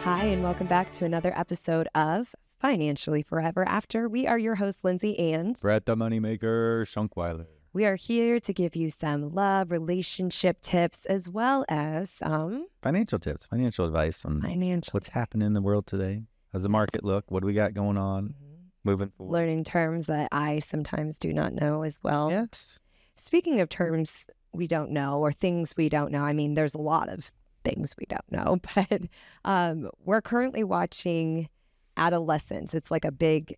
Hi, and welcome back to another episode of Financially Forever After. We are your hosts, Lindsey and Brett the Moneymaker Shunkwiler. We are here to give you some love, relationship tips, as well as Financial tips, financial advice on what's happening in the world today. How's the market look? What do we got going on? Moving forward. Learning terms that I sometimes do not know as well. Yes. Speaking of terms we don't know or things we don't know, I mean, there's a lot of things we don't know, but we're currently watching Adolescence. It's like a big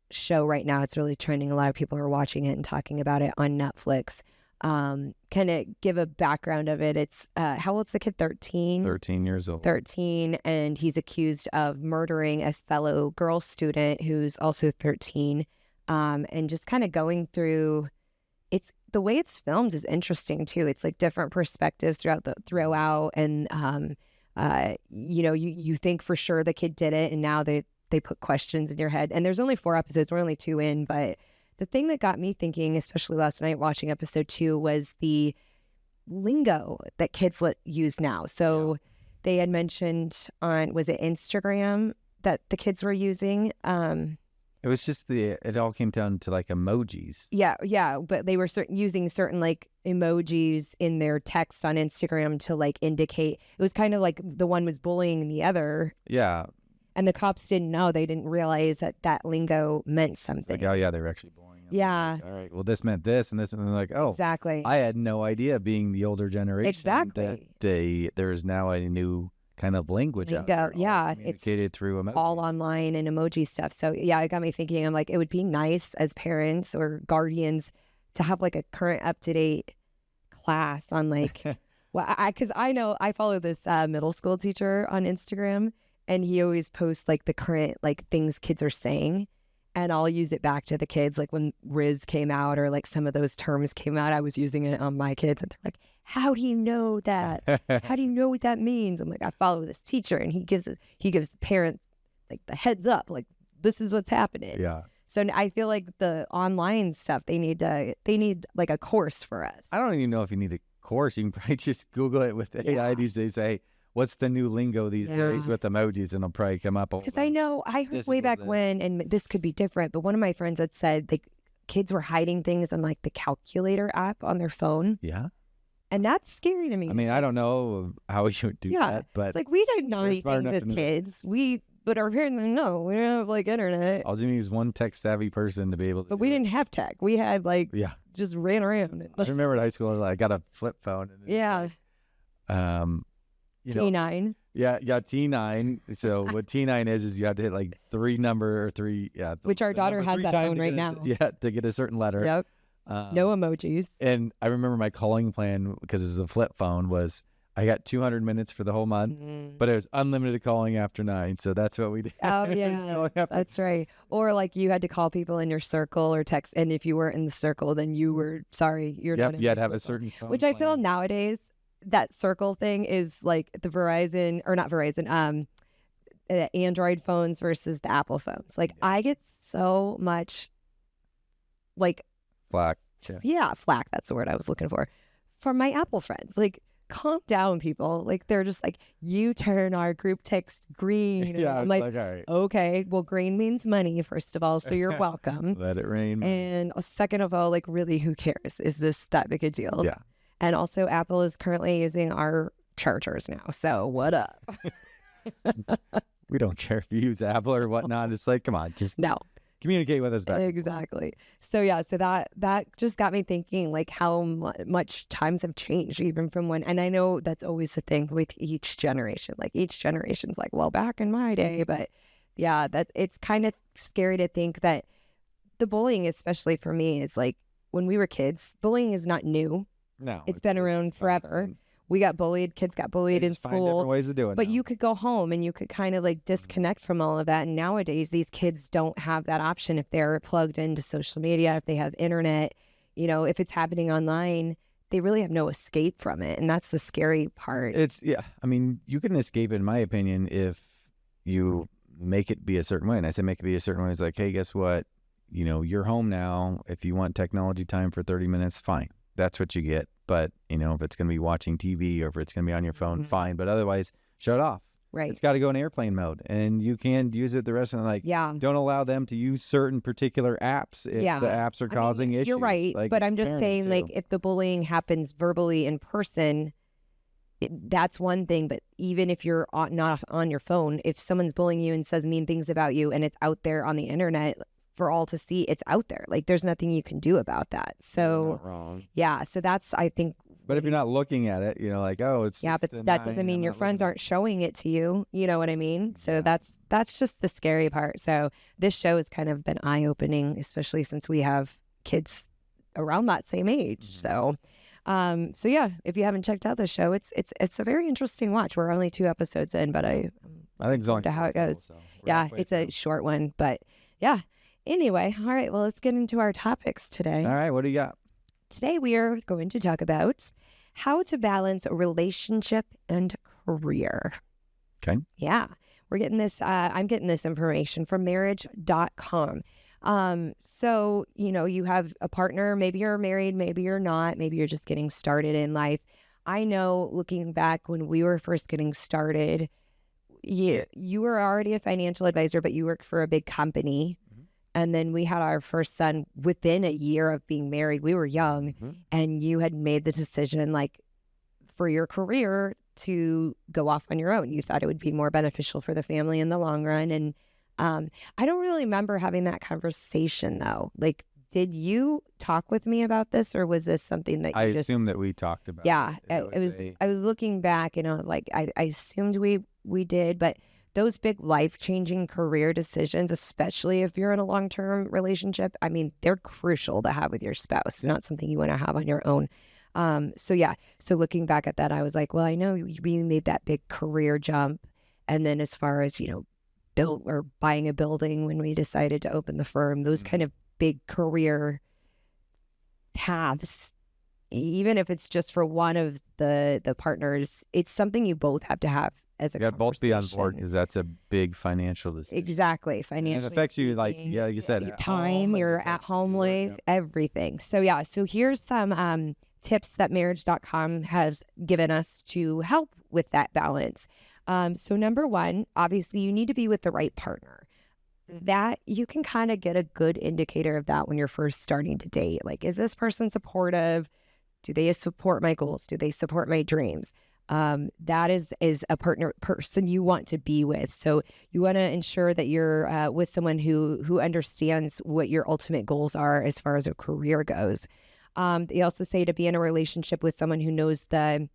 show right now. It's really trending. A lot of people are watching it and talking about it on Netflix. Kind of give a background of it. It's how old's the kid? 13? 13 years old. 13, and he's accused of murdering a fellow girl student who's also 13, and just kind of going through. It's the way it's filmed is interesting too. It's like different perspectives throughout, and you think for sure the kid did it, and now they put questions in your head. And there's only 4 episodes. We're only 2 in, but the thing that got me thinking, especially last night watching episode 2, was the lingo that kids use now. So they had mentioned on, was it Instagram, that the kids were using? It was just it all came down to like emojis. Yeah, but they were using certain like emojis in their text on Instagram to like indicate. It was kind of like the one was bullying the other. Yeah. And the cops didn't know. They didn't realize that lingo meant something. Like, oh yeah, they were actually bullying them. Yeah. Like, all right, well this meant this and this, and they're like, oh, exactly. I had no idea, being the older generation, exactly, that there is now a new kind of language out there, it's communicated through emojis. All online and emoji stuff. So yeah, it got me thinking. I'm like, it would be nice as parents or guardians to have like a current up-to-date class on like, because I know I follow this middle school teacher on Instagram, and he always posts like the current like things kids are saying, and I'll use it back to the kids. Like when Riz came out, or like some of those terms came out, I was using it on my kids, and they're like, how do you know that? How do you know what that means? I'm like, I follow this teacher, and he gives the parents like the heads up, like this is what's happening. Yeah. So I feel like the online stuff, they need like a course for us. I don't even know if you need a course. You can probably just Google it with AI these days. Say, what's the new lingo these days with emojis, and it'll probably come up. Because I know I heard way back when, and this could be different, but one of my friends had said like kids were hiding things on like the calculator app on their phone. Yeah. And that's scary to me. I mean, I don't know how you would do that, but it's like we didn't know these things as kids. But our parents didn't know. We didn't have like internet. All you need is one tech savvy person to be able to. But we didn't have tech. We had like just ran around. I remember in high school, I got a flip phone. And T9. Yeah, T9. So what T9 is you have to hit like 3 numbers. Which our daughter has that phone right now. To get a certain letter. Yep. No emojis. And I remember my calling plan, because it was a flip phone, was I got 200 minutes for the whole month, but it was unlimited calling after 9. So that's what we did. Oh, yeah. That's right. Or like you had to call people in your circle or text. And if you weren't in the circle, then you were, sorry, you're not in you had to circle. have a certain phone Which plan. I feel nowadays, that circle thing is like the Android phones versus the Apple phones. Like I get so much like Flack. Yeah, flack. That's the word I was looking for. From my Apple friends. Like, calm down, people. Like, they're just like, you turn our group text green. Yeah, I'm like, like, all right. Okay, well, green means money, first of all, so you're welcome. Let it rain. And second of all, like, really, who cares? Is this that big a deal? Yeah. And also, Apple is currently using our chargers now. So, what up? We don't care if you use Apple or whatnot. It's like, come on, just communicate with us back. Exactly. So that just got me thinking, like how much times have changed even from when, and I know that's always the thing with each generation. Like each generation's like, well, back in my day, but yeah, that it's kind of scary to think that the bullying, especially for me, is like when we were kids, bullying is not new. No, it's been around forever. Constant. We got bullied. Kids got bullied in school. Find different ways to do it. But now. You could go home and you could kind of like disconnect from all of that. And nowadays, these kids don't have that option if they're plugged into social media, if they have internet, if it's happening online, they really have no escape from it. And that's the scary part. I mean, you can escape, in my opinion, if you make it be a certain way. And I say make it be a certain way. It's like, hey, guess what? You're home now. If you want technology time for 30 minutes, fine. That's what you get. But, if it's going to be watching TV or if it's going to be on your phone, fine. But otherwise, shut off. Right. It's got to go in airplane mode, and you can use it the rest of the night. Yeah. Don't allow them to use certain particular apps if Yeah. the apps are causing issues. You're right. Like, But it's I'm just parenting saying, too. like, if the bullying happens verbally in person, that's one thing. But even if you're not on your phone, if someone's bullying you and says mean things about you and it's out there on the internet for all to see, it's out there. Like, there's nothing you can do about that. You're So, not wrong. yeah. So that's, I think. But if you're not looking at it, like, oh, it's Yeah, 6 but to that 9, doesn't I'm mean your not friends looking aren't showing it to you. You know what I mean? So Yeah. that's just the scary part. So this show has kind of been eye-opening, especially since we have kids around that same age. Mhm. So yeah, if you haven't checked out the show, it's a very interesting watch. We're only 2 episodes in, but I'm I think it's forward only to how it 4 goes. total, so we're Yeah, halfway it's a through. short one, but yeah. Anyway, all right, well, let's get into our topics today. All right, what do you got? Today we are going to talk about how to balance a relationship and career. Okay. Yeah. We're getting this, I'm getting this information from marriage.com. So, you have a partner, maybe you're married, maybe you're not, maybe you're just getting started in life. I know, looking back when we were first getting started, you were already a financial advisor, but you worked for a big company. Mhm. And then we had our first son within a year of being married. We were young, Mhm. and you had made the decision, like, for your career to go off on your own. You thought it would be more beneficial for the family in the long run. And I don't really remember having that conversation, though. Like, did you talk with me about this, or was this something that you I just... assume that we talked about Yeah, it. I was looking back, and I was like, I assumed we did, but those big life-changing career decisions, especially if you're in a long-term relationship, I mean, they're crucial to have with your spouse, not something you want to have on your own. So looking back at that, I was like, well, I know we made that big career jump. And then as far as, build or buying a building when we decided to open the firm, those kind of big career paths, even if it's just for one of the partners, it's something you both have to have as a You got to both be on board, conversation. because that's a big financial decision. Exactly. And Financially it affects you, like, speaking, you said, your at time, home, it your affects at-home your work, life, everything. So here's some tips that marriage.com has given us to help with that balance. So number one, obviously you need to be with the right partner. That you can kind of get a good indicator of that when you're first starting to date. Like, is this person supportive? Do they support my goals? Do they support my dreams? That is a person you want to be with. So you want to ensure that you're with someone who understands what your ultimate goals are as far as a career goes. They also say to be in a relationship with someone who knows the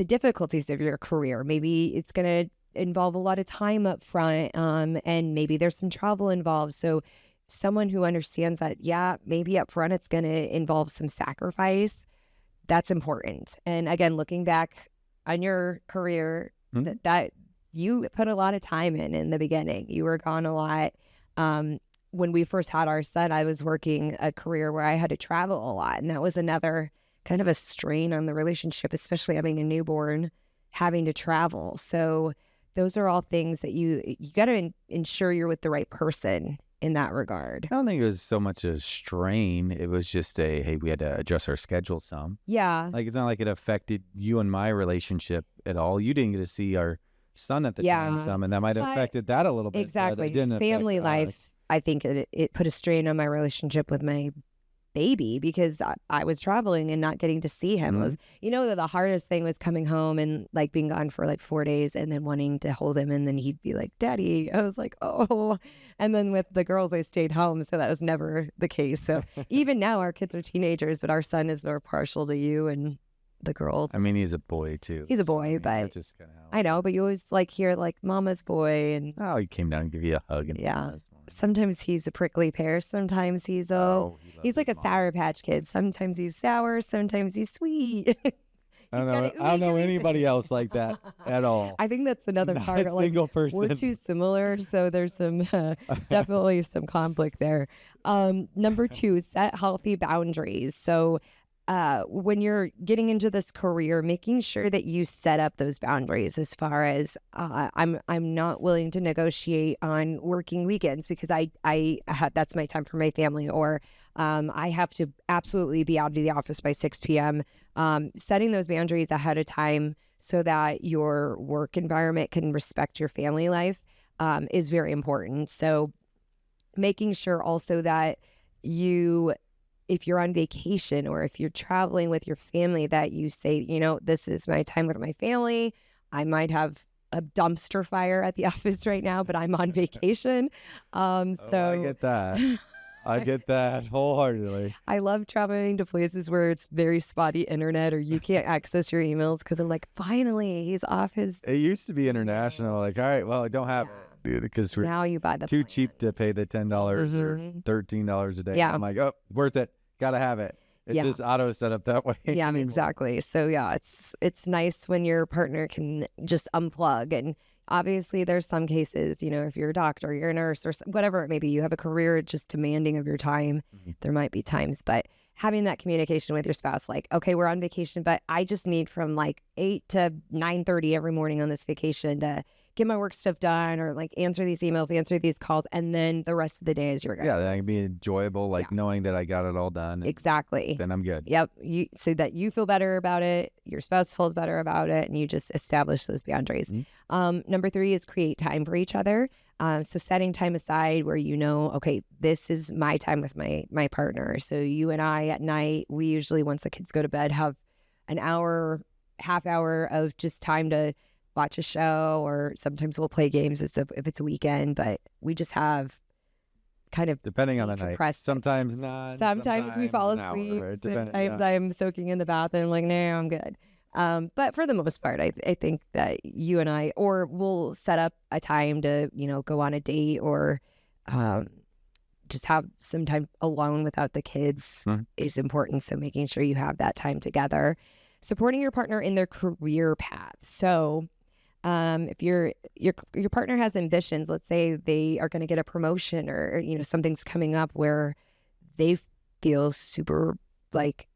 difficulties of your career. Maybe it's going to involve a lot of time up front, and maybe there's some travel involved. So someone who understands that, yeah, maybe up front it's going to involve some sacrifice. That's important. And again, looking back on your career, that you put a lot of time in the beginning. You were gone a lot. When we first had our son, I was working a career where I had to travel a lot. And that was another kind of a strain on the relationship, especially having a newborn, having to travel. So those are all things that you got to ensure you're with the right person in that regard. I don't think it was so much a strain. It was just hey, we had to adjust our schedule some. Yeah. Like, it's not like it affected you and my relationship at all. You didn't get to see our son at the time some, and that might have affected that a little bit. Exactly. But it didn't Family affect life, us. I think it put a strain on my relationship with my baby because I was traveling and not getting to see him. It was, the hardest thing was coming home and like being gone for like 4 days and then wanting to hold him, and then he'd be like, "Daddy." I was like, "Oh." And then with the girls, I stayed home, so that was never the case. So even now our kids are teenagers, but our son is more partial to you and the girls. I mean, he's a boy too. He's a so, boy, but that's just kind of how I know, but you always like hear like mama's boy, and he came down and give you a hug. And yeah. Sometimes he's a prickly pear. Sometimes he's he's like a Sour Patch Kid. Sometimes he's sour. Sometimes he's sweet. I don't know anybody else like that at all. I think that's another Not part. a single person. We're too similar, so there's some definitely some conflict there. Number two, set healthy boundaries. So when you're getting into this career, making sure that you set up those boundaries as far as I'm not willing to negotiate on working weekends because that's my time for my family, or I have to absolutely be out of the office by 6 p.m. Setting those boundaries ahead of time so that your work environment can respect your family life is very important. So making sure also that if you're on vacation or if you're traveling with your family, that you say, this is my time with my family. I might have a dumpster fire at the office right now, but I'm on vacation. I get that. I get that wholeheartedly. I love traveling to places where it's very spotty internet or you can't access your emails because I'm like, finally, he's off his. It used to be international. Like, all right, well, I don't have it, dude, because we're now you buy the too plan. cheap to pay the $10 or $13 a day. Yeah. I'm like, oh, worth it. Gotta have it. It's just auto set up that way. Yeah, exactly. So yeah, it's nice when your partner can just unplug. And obviously there's some cases, if you're a doctor, you're a nurse, or whatever it may be, you have a career just demanding of your time. There might be times, but having that communication with your spouse, like, okay, we're on vacation, but I just need from like 8 to 9:30 every morning on this vacation to get my work stuff done, or like answer these emails, answer these calls, and then the rest of the day is your guys'. Yeah, that can be enjoyable, like knowing that I got it all done. Exactly. Then I'm good. Yep. So that you feel better about it, your spouse feels better about it, and you just establish those boundaries. Number 3 is create time for each other. So setting time aside where okay, this is my time with my partner. So you and I at night, we usually, once the kids go to bed, have an hour, half hour of just time to watch a show, or sometimes we'll play games if it's a weekend, but we just have kind of depending on the night. Sometimes not. Sometimes we fall asleep. Sometimes I'm soaking in the bath and I'm like, no, I'm good. But for the most part, I think that you and I, or we'll set up a time to, go on a date, or just have some time alone without the kids is important. So making sure you have that time together. Supporting your partner in their career path. So if your partner has ambitions, let's say they are going to get a promotion, or something's coming up where they feel super like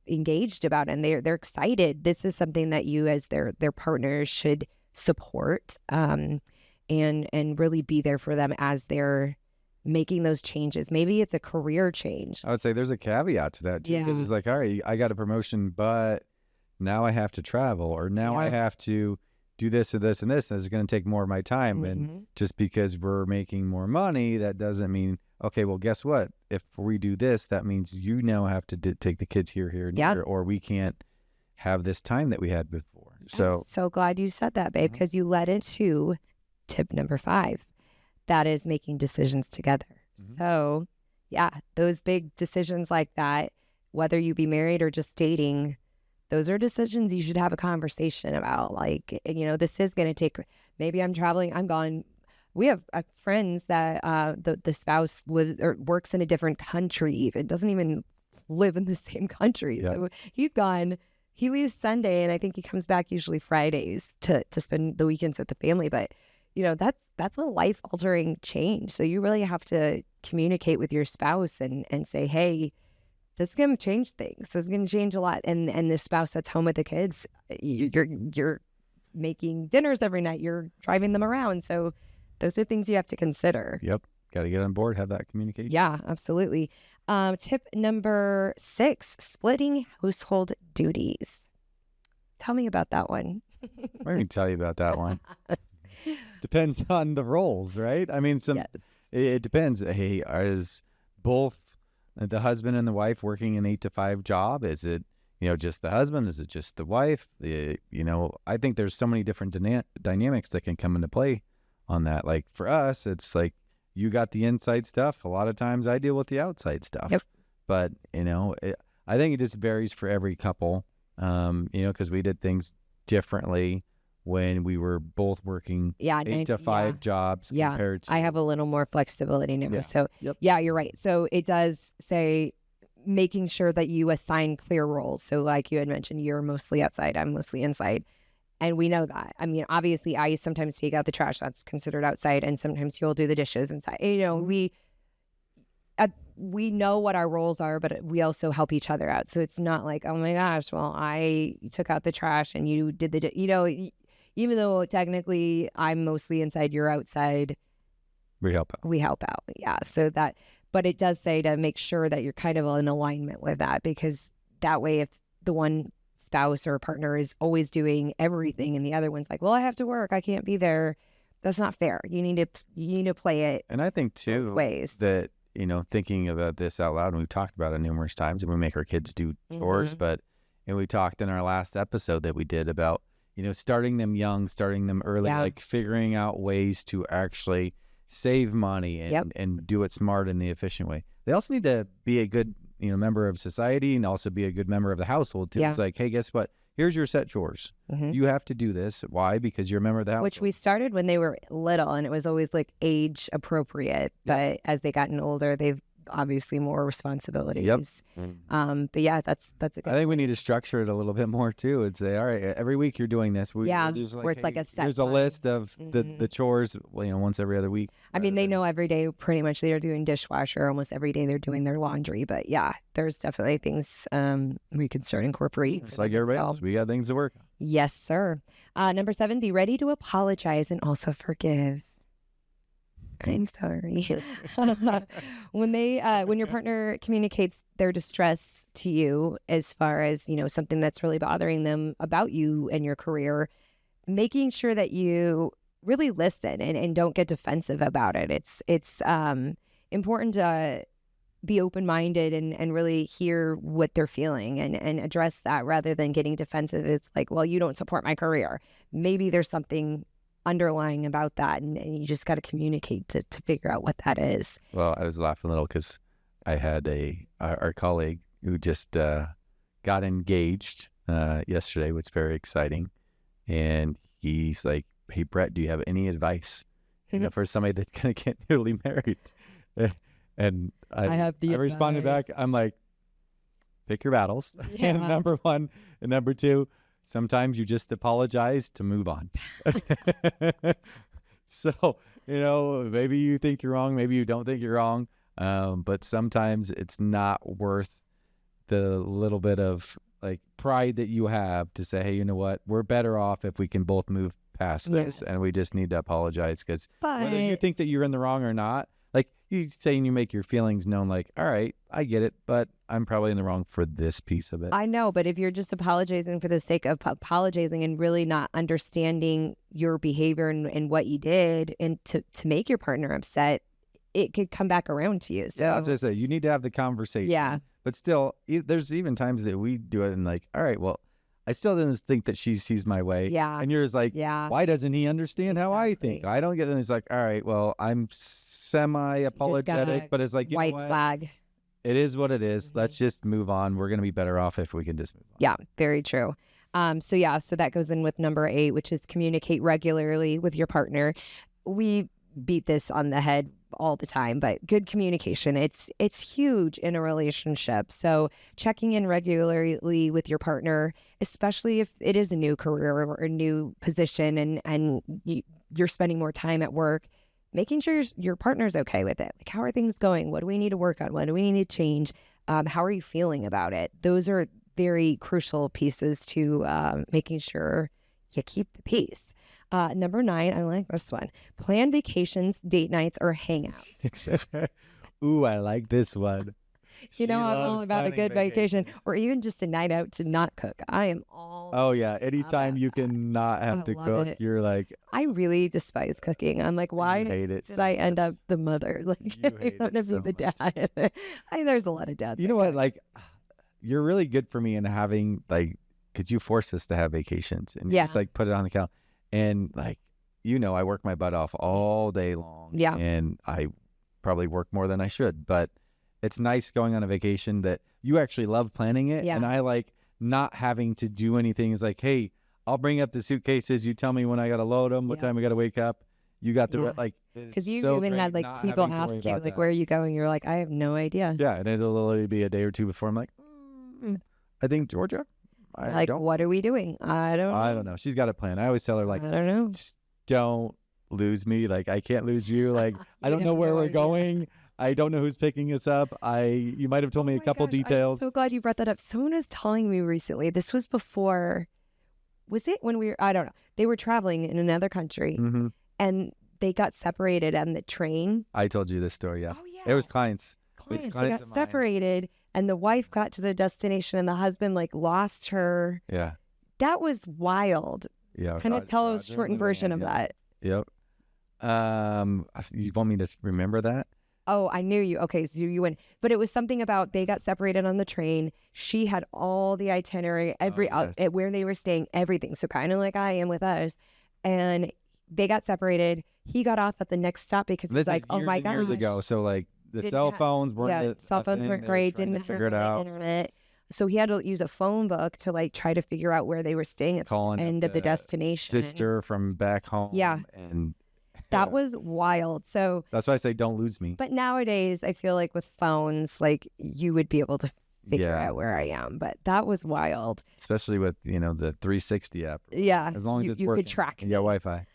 engaged about it and they're excited. This is something that you as their partner should support and really be there for them as they're making those changes. Maybe it's a career change. I would say there's a caveat to that too, because it's like, all right, I got a promotion, but now I have to travel, or now I have to do this and this and this, and it's going to take more of my time. And just because we're making more money, that doesn't mean, okay, well, guess what? If we do this, that means you now have to take the kids here, and here, or we can't have this time that we had before. So I'm so glad you said that, babe, because you led into tip number 5. That is making decisions together. So yeah, those big decisions like that, whether you be married or just dating, those are decisions you should have a conversation about. Like, this is going to take, maybe I'm traveling, I'm gone. We have friends that the spouse lives or works in a different country, even doesn't even live in the same country. Yeah. So he's gone. He leaves Sunday, and I think he comes back usually Fridays to spend the weekends with the family. But that's a life altering change. So you really have to communicate with your spouse and say, hey, this is going to change things. This is going to change a lot. And the spouse that's home with the kids, you're making dinners every night. You're driving them around. So those are things you have to consider. Yep. Got to get on board, have that communication. Yeah, absolutely. Tip number 6, splitting household duties. Tell me about that one. I'm going to tell you about that one. Depends on the roles, right? I mean, it depends. Hey, is both the husband and the wife working an 8 to 5 job? Is it, just the husband? Is it just the wife? I think there's so many different dynamics that can come into play on that. Like for us, it's like you got the inside stuff. A lot of times I deal with the outside stuff. Yep. But, I think it just varies for every couple, because we did things differently when we were both working 8 to 5 jobs compared to... I have a little more flexibility now. Yeah. So, you're right. So it does say making sure that you assign clear roles. So like you had mentioned, you're mostly outside, I'm mostly inside. And we know that. I mean, obviously, I sometimes take out the trash. That's considered outside. And sometimes you'll do the dishes inside. we know what our roles are, but we also help each other out. So it's not like, oh my gosh, well, I took out the trash and you did even though technically I'm mostly inside, you're outside, We help out. we help out. Yeah. So but it does say to make sure that you're kind of in alignment with that, because that way, if the one spouse or partner is always doing everything and the other one's like, well, I have to work, I can't be there, that's not fair. You need to play it And I think both too ways. that, thinking about this out loud, and we've talked about it numerous times, and we make our kids do chores, but we talked in our last episode that we did about, starting them young, starting them early, Yeah. like figuring out ways to actually save money and do it smart in the efficient way. They also need to be a good, member of society, and also be a good member of the household too. Yeah. It's like, hey, guess what? Here's your set chores. You have to do this. Why? Because you're a member of the household. Which we started when they were little, and it was always like age appropriate. But as they gotten older, they've obviously more responsibilities. But yeah, that's a good. I think we need to structure it a little bit more too, and say, all right, every week you're doing this. We'll just where it's like a set Here's a time. list of the chores, once every other week. I mean, they know every day pretty much they are doing dishwasher. Almost every day they're doing their laundry. But yeah, there's definitely things we could start incorporating. It's like everybody else. We got things to work on. Yes, sir. Number 7, be ready to apologize and also forgive. I'm sorry. When your partner communicates their distress to you as far as, something that's really bothering them about you and your career, making sure that you really listen and don't get defensive about it. It's important to be open-minded and really hear what they're feeling and address that rather than getting defensive. It's like, well, you don't support my career. Maybe there's something underlying about that, and you just got to communicate to figure out what that is. Well, I was laughing a little because I had our colleague who just got engaged yesterday, which is very exciting. And he's like, hey, Brett, do you have any advice for somebody that's going to get newly married? And I responded back, I'm like, pick your battles. Yeah. And number 1, and number 2, sometimes you just apologize to move on. So, maybe you think you're wrong, maybe you don't think you're wrong, but sometimes it's not worth the little bit of like pride that you have to say, hey, you know what, we're better off if we can both move past this, and we just need to apologize, because whether you think that you're in the wrong or not, like you say, and you make your feelings known, like, all right, I get it, but I'm probably in the wrong for this piece of it. I know, but if you're just apologizing for the sake of apologizing and really not understanding your behavior and what you did, and to make your partner upset, it could come back around to you. So I was just saying, you need to have the conversation. Yeah. But still, there's even times that we do it and like, all right, well, I still didn't think that she sees my way. Yeah. And you're just like, why doesn't he understand how I think? I don't get it. And it's like, all right, well, I'm semi-apologetic, but it's like, white flag. It is what it is. Let's just move on. We're going to be better off if we can just move on. Yeah, very true. So that goes in with number 8, which is communicate regularly with your partner. We beat this on the head all the time, but good communication, it's huge in a relationship. So checking in regularly with your partner, especially if it is a new career or a new position and you're spending more time at work, making sure your partner's okay with it. Like, how are things going? What do we need to work on? What do we need to change? How are you feeling about it? Those are very crucial pieces to making sure you keep the peace. Number 9, I like this one. Plan vacations, date nights, or hangouts. Ooh, I like this one. I'm all about a good vacation, or even just a night out to not cook. I am all. Oh yeah, anytime you can not have to cook, you're like. I really despise cooking. I'm like, why did I end up the mother? Like, I want to be the dad. There's a lot of dads. You know what? Like, you're really good for me in having because you force us to have vacations, and you just like put it on the calendar, and like, I work my butt off all day long. Yeah. And I probably work more than I should, but it's nice going on a vacation that you actually love planning it. Yeah. And I like not having to do anything. It's like, hey, I'll bring up the suitcases. You tell me when I got to load them, what time I got to wake up. You got the, because you even had like people ask you, like, where are you going? You're like, I have no idea. Yeah. And it'll literally be a day or two before I'm like, I think Georgia. What are we doing? I don't know. She's got a plan. I always tell her, like, I don't know. Just don't lose me. Like, I can't lose you. Like, I don't know where we're going. I don't know who's picking us up. You might have told me a my couple gosh, details. I'm so glad you brought that up. Someone was telling me recently, this was before, was it when we were, I don't know. They were traveling in another country Mm-hmm. and they got separated on the train. I told you this story, yeah. Oh, yeah. It was clients. Clients. They clients got of mine. separated and the wife got to the destination and the husband like lost her. Yeah. That was wild. Yeah. Kind of tell a Roger in shortened the version van, of yeah. that. Yep. You want me to remember that? Oh, I knew you. Okay, so you went, but it was something about they got separated on the train. She had all the itinerary, yes. at where they were staying, everything. So kind of like I am with us, and they got separated. He got off at the next stop because This he's like, is "Oh my years gosh." ago. So like the Didn't cell have- phones weren't. Yeah, cell phones weren't great. Didn't have figure it really out. internet. So he had to use a phone book to like try to figure out where they were staying at Calling the end of the destination. sister from back home. Yeah. And That was wild. So, that's why I say don't lose me. but nowadays I feel like with phones, like you would be able to figure Yeah. out where I am. But that was wild. Especially with the 360 app. Yeah. As long as it's you working. could track. Yeah, Wi-Fi.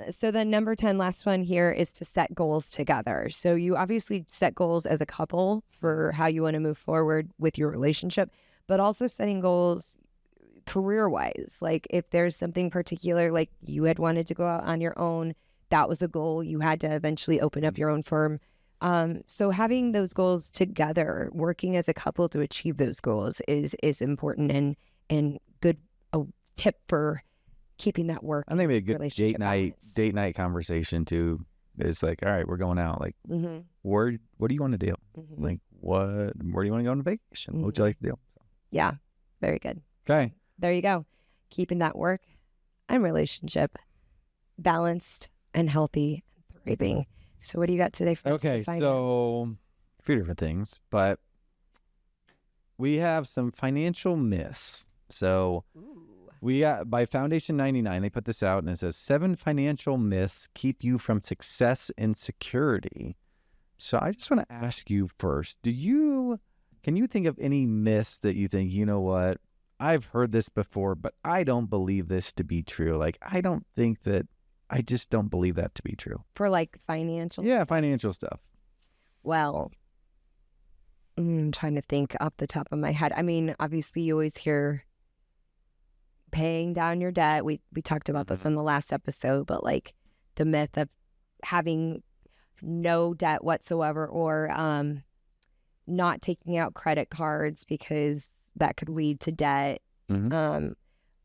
So then number 10, last one here is to set goals together. So you obviously set goals as a couple for how you want to move forward with your relationship, but also setting goals career-wise. Like if there's something particular, like you had wanted to go out on your own, that was a goal. You had to eventually open up your own firm. So having those goals together, working as a couple to achieve those goals is important and good a tip for keeping that work. I think it'd be a good relationship balanced. date night conversation too. It's like, all right, we're going out. Like, Mm-hmm. what do you want to do? Mm-hmm. Like, where do you want to go on vacation? What would you like to do? Yeah, very good. Okay. There you go. Keeping that work and relationship balanced and healthy and thriving. So what do you got today for us? Okay, so a few different things, but we have some financial myths. So we got by Foundation 99, they put this out and it says 7 financial myths keep you from success and security. So I just want to ask you first, can you think of any myths that you think, you know what, I've heard this before, but I don't believe this to be true. Like, I just don't believe that to be true. for like financial. Yeah, financial stuff. Well, I'm trying to think off the top of my head. I mean, obviously you always hear paying down your debt. We talked about this in the last episode, but like the myth of having no debt whatsoever or not taking out credit cards because that could lead to debt. Mhm.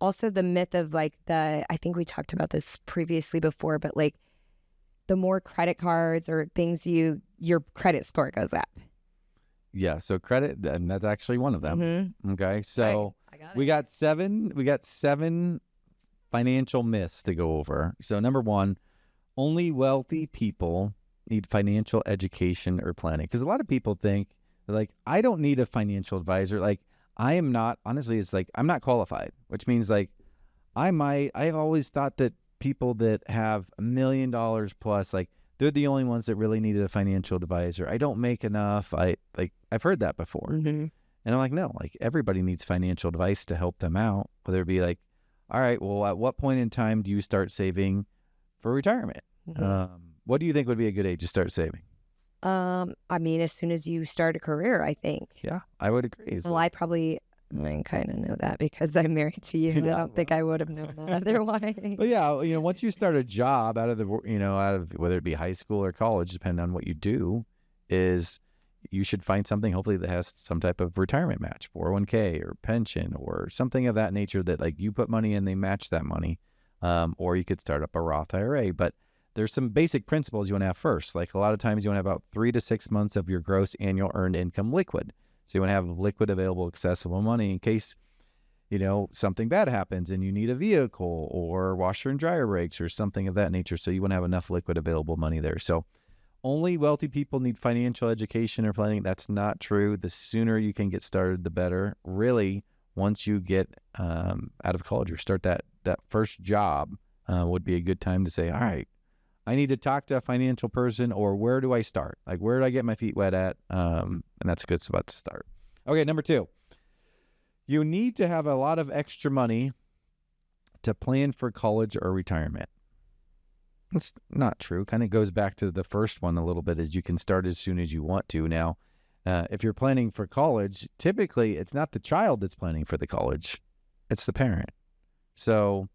Also the myth of like I think we talked about this previously before, but like the more credit cards or things your credit score goes up. Yeah, so credit, and that's actually one of them. Mm-hmm. Okay, so I got it. we got seven financial myths to go over. So number 1, only wealthy people need financial education or planning. Because a lot of people think, like, I don't need a financial advisor. Like, I am not, honestly, it's like, I'm not qualified, which means like, I've always thought that people that have $1 million plus, like, they're the only ones that really needed a financial advisor. I don't make enough. I've heard that before. Mm-hmm. And I'm like, no, like everybody needs financial advice to help them out. Whether it be like, all right, well, at what point in time do you start saving for retirement? Mm-hmm. What do you think would be a good age to start saving? I mean, as soon as you start a career, I think. Yeah, I would agree. It's Well, like, I kind of know that because I'm married to you. Yeah, I don't think I would have known that otherwise. but yeah, once you start a job out of whether it be high school or college, depending on what you do, is you should find something hopefully that has some type of retirement match, 401k or pension or something of that nature that like you put money in, they match that money. Or you could start up a Roth IRA, but there's some basic principles you want to have first. Like a lot of times you want to have about 3 to 6 months of your gross annual earned income liquid. So you want to have liquid available, accessible money in case, something bad happens and you need a vehicle or washer and dryer breaks or something of that nature. So you want to have enough liquid available money there. So only wealthy people need financial education or planning. That's not true. The sooner you can get started, the better. Really, once you get out of college or start that first job would be a good time to say, all right, I need to talk to a financial person, or where do I start? Like, where do I get my feet wet at? And that's a good spot to start. Okay, number 2. You need to have a lot of extra money to plan for college or retirement. It's not true. Kind of goes back to the first one a little bit, as you can start as soon as you want to. Now, if you're planning for college, typically it's not the child that's planning for the college, it's the parent. So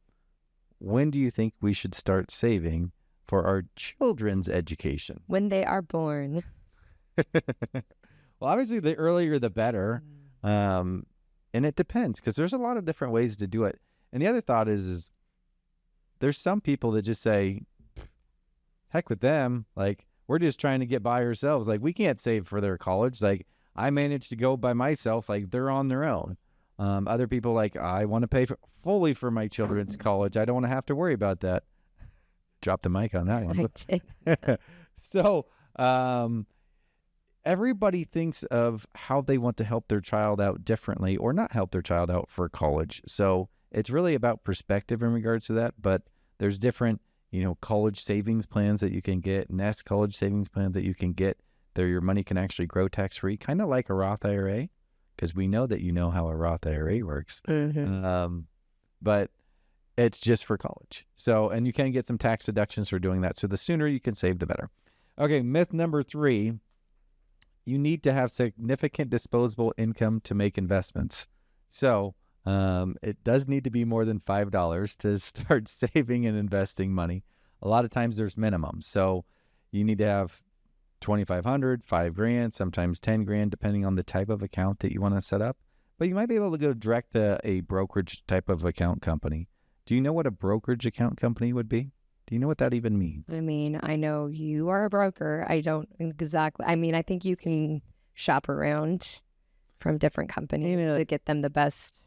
when do you think we should start saving for our children's education? When they are born. Well, obviously the earlier the better. And it depends, because there's a lot of different ways to do it. And the other thought is there's some people that just say, heck with them. Like, we're just trying to get by ourselves. Like, we can't save for their college. Like, I managed to go by myself. Like, they're on their own. Other people like, I want to pay fully for my children's college. I don't want to have to worry about that. Drop the mic on that one. I did. So, everybody thinks of how they want to help their child out differently, or not help their child out for college. So it's really about perspective in regards to that. But there's different, college savings plans that you can get, Nest college savings plan that you can get. There, your money can actually grow tax-free, kind of like a Roth IRA, because we know that you know how a Roth IRA works. But it's just for college. So, and you can get some tax deductions for doing that. So the sooner you can save, the better. Okay, myth number 3. You need to have significant disposable income to make investments. So it does need to be more than $5 to start saving and investing money. A lot of times there's minimums. So you need to have $2,500, $5,000, sometimes $10,000, depending on the type of account that you want to set up. But you might be able to go direct to a brokerage type of account company. Do you know what a brokerage account company would be? Do you know what that even means? I mean, I know you are a broker. I don't exactly. I mean, I think you can shop around from different companies to get them the best.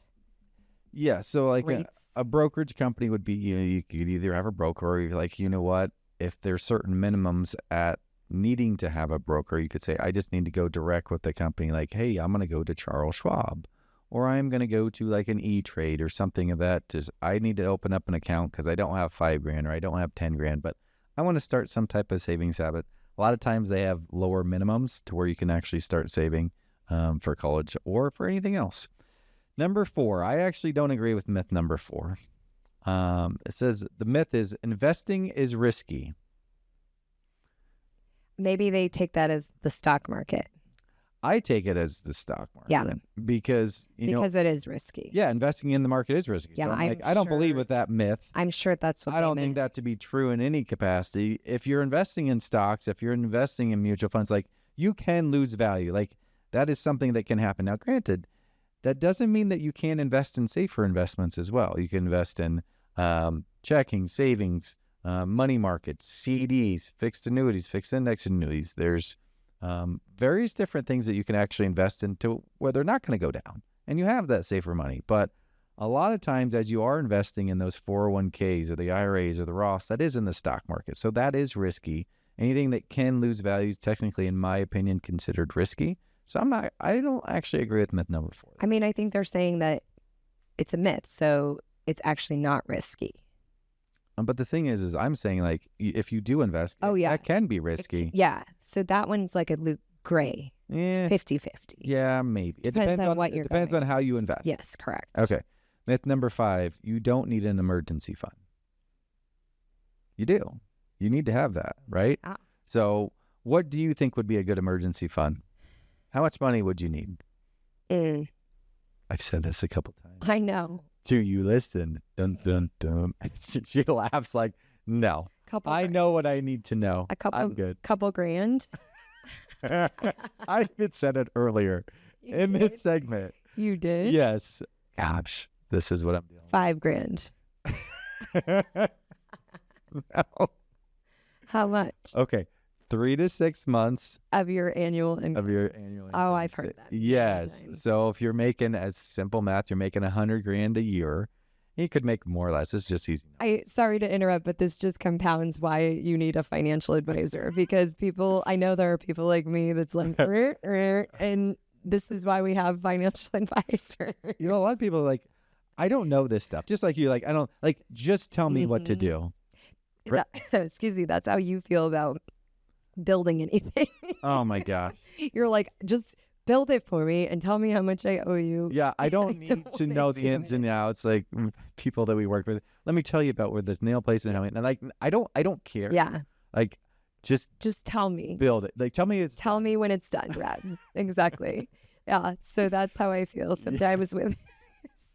Yeah. So like rates. A brokerage company would be, you could either have a broker, or you're like, you know what, if there's certain minimums at needing to have a broker, you could say, I just need to go direct with the company. Like, hey, I'm going to go to Charles Schwab, or I'm going to go to like an E-Trade or something of that. Just, I need to open up an account because I don't have $5,000 or I don't have $10,000, but I want to start some type of savings habit. A lot of times they have lower minimums to where you can actually start saving for college or for anything else. Number 4, I actually don't agree with myth number 4. It says the myth is investing is risky. Maybe they take that as the stock market. I take it as the stock market. Yeah. Because it is risky. Yeah, investing in the market is risky. Yeah, so I don't believe with that myth. I'm sure that's what I don't think that to be true in any capacity. If you're investing in stocks, if you're investing in mutual funds, like, you can lose value. Like, that is something that can happen. Now, granted, that doesn't mean that you can't invest in safer investments as well. You can invest in checking, savings, money markets, CDs, fixed annuities, fixed index annuities. There's various different things that you can actually invest into where they're not going to go down, and you have that safer money. But a lot of times, as you are investing in those 401ks or the IRAs or the Roths, that is in the stock market. So that is risky. Anything that can lose value is technically, in my opinion, considered risky. So I don't actually agree with myth number 4. I mean, I think they're saying that it's a myth, so it's actually not risky. But the thing is I'm saying, like, if you do invest, that can be risky. So that one's like a gray, 50-50. Yeah, maybe. It depends on what you're depends on how you invest. Yes, correct. Okay. Myth number 5, you don't need an emergency fund. You do. You need to have that, right? Ah. So what do you think would be a good emergency fund? How much money would you need? I've said this a couple times. I know. Do you listen? Dun, dun, dun. She laughs like, no. I know what I need to know. I'm good. Couple grand. I even said it earlier in this segment. You did? Yes. Gosh, this is what I'm doing. $5,000. No. How much? Okay. 3 to 6 months of your annual income. Oh, I've heard that. Yes. So if you're making, as simple math, you're making $100,000 a year. You could make more or less. It's just easy. Sorry to interrupt, but this just compounds why you need a financial advisor, because I know there are people like me that's like, and this is why we have financial advisors. A lot of people are like, I don't know this stuff. Just like you, like, I don't, like, just tell me what to do. Excuse me. That's how you feel about building anything. Oh my gosh. You're like, just build it for me and tell me how much I owe you. Yeah, I don't need don't to wanna know the do ins and it. outs, like people that we work with. Let me tell you about where this nail placement, and like I don't care. Yeah. Like, just Just tell me. build it. Like, tell me it's Tell done. me when it's done, Brad. Exactly. Yeah. So that's how I feel sometimes with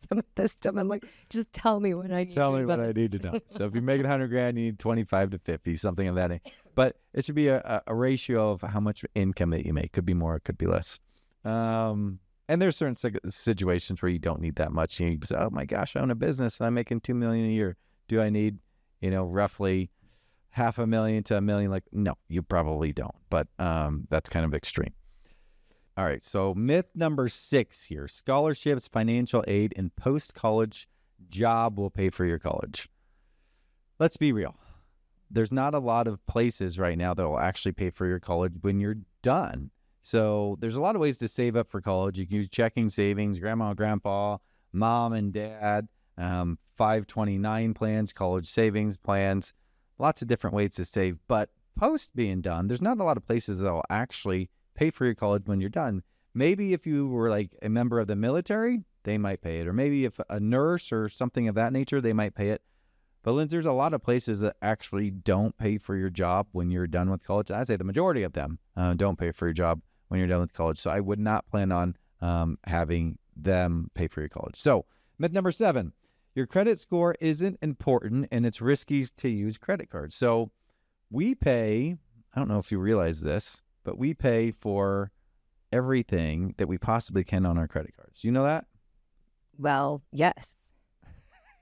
some of this stuff. I'm like, just tell me when I need Tell to me what I invest. need to know. So if you're making 100 grand, you need 25 to 50, something of that. But it should be a ratio of how much income that you make. Could be more, it could be less. And there's certain situations where you don't need that much. You say, oh my gosh, I own a business and I'm making $2 million a year. Do I need, roughly $500,000 to $1 million? Like, no, you probably don't. But that's kind of extreme. All right. So myth number 6 here: scholarships, financial aid, and post-college job will pay for your college. Let's be real. There's not a lot of places right now that will actually pay for your college when you're done. So there's a lot of ways to save up for college. You can use checking, savings, grandma, grandpa, mom and dad, 529 plans, college savings plans, lots of different ways to save. But post being done, there's not a lot of places that will actually pay for your college when you're done. Maybe if you were like a member of the military, they might pay it. Or maybe if a nurse or something of that nature, they might pay it. But Lindsay, there's a lot of places that actually don't pay for your job when you're done with college. I'd say the majority of them don't pay for your job when you're done with college. So I would not plan on having them pay for your college. So myth number 7, your credit score isn't important and it's risky to use credit cards. So we pay, I don't know if you realize this, but we pay for everything that we possibly can on our credit cards. You know that? Well, yes.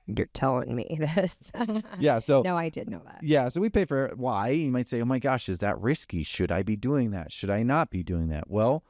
You're telling me this. Yeah. So No, I did know that. yeah, so we pay for it. Why? You might say, oh my gosh, is that risky? Should I be doing that? Should I not be doing that? Well,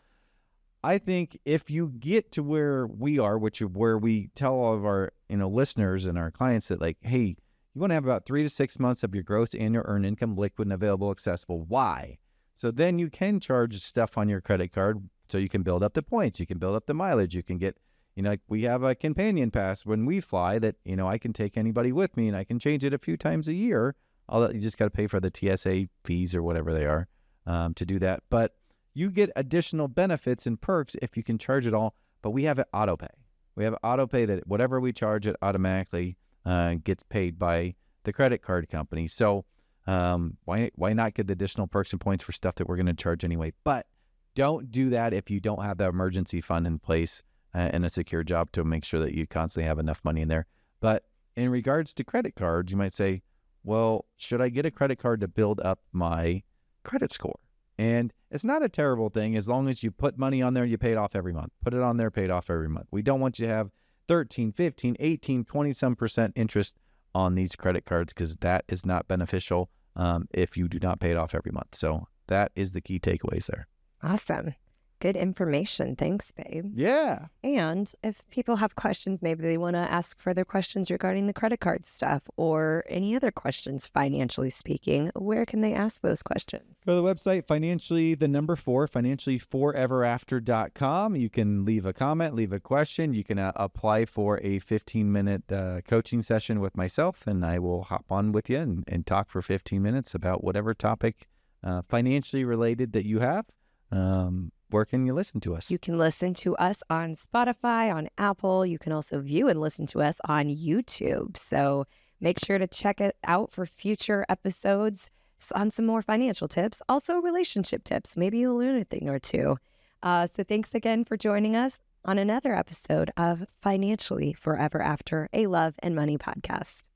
I think if you get to where we are, which is where we tell all of our listeners and our clients that, like, hey, you want to have about 3 to 6 months of your gross annual earned income liquid and available, accessible. Why? So then you can charge stuff on your credit card so you can build up the points. You can build up the mileage. You can get, like we have a companion pass when we fly that, I can take anybody with me and I can change it a few times a year. You just got to pay for the TSA fees or whatever they are to do that. But you get additional benefits and perks if you can charge it all. But we have it Autopay. We have Autopay that whatever we charge, it automatically gets paid by the credit card company. So why not get the additional perks and points for stuff that we're going to charge anyway? But don't do that if you don't have the emergency fund in place and a secure job to make sure that you constantly have enough money in there. But in regards to credit cards, you might say, well, should I get a credit card to build up my credit score? And it's not a terrible thing as long as you put money on there, you pay it off every month. Put it on there, pay it off every month. We don't want you to have 13, 15, 18, 20% interest on these credit cards because that is not beneficial if you do not pay it off every month. So that is the key takeaways there. Awesome. Good information. Thanks, babe. Yeah. And if people have questions, maybe they want to ask further questions regarding the credit card stuff or any other questions, financially speaking, where can they ask those questions? Go to the website, financiallyforeveraafter.com. You can leave a comment, leave a question. You can apply for a 15-minute coaching session with myself, and I will hop on with you and talk for 15 minutes about whatever topic financially related that you have. Where can you listen to us? You can listen to us on Spotify, on Apple. You can also view and listen to us on YouTube. So make sure to check it out for future episodes on some more financial tips, also relationship tips. Maybe you'll learn a thing or two. So thanks again for joining us on another episode of Financially Forever After, a Love and Money podcast.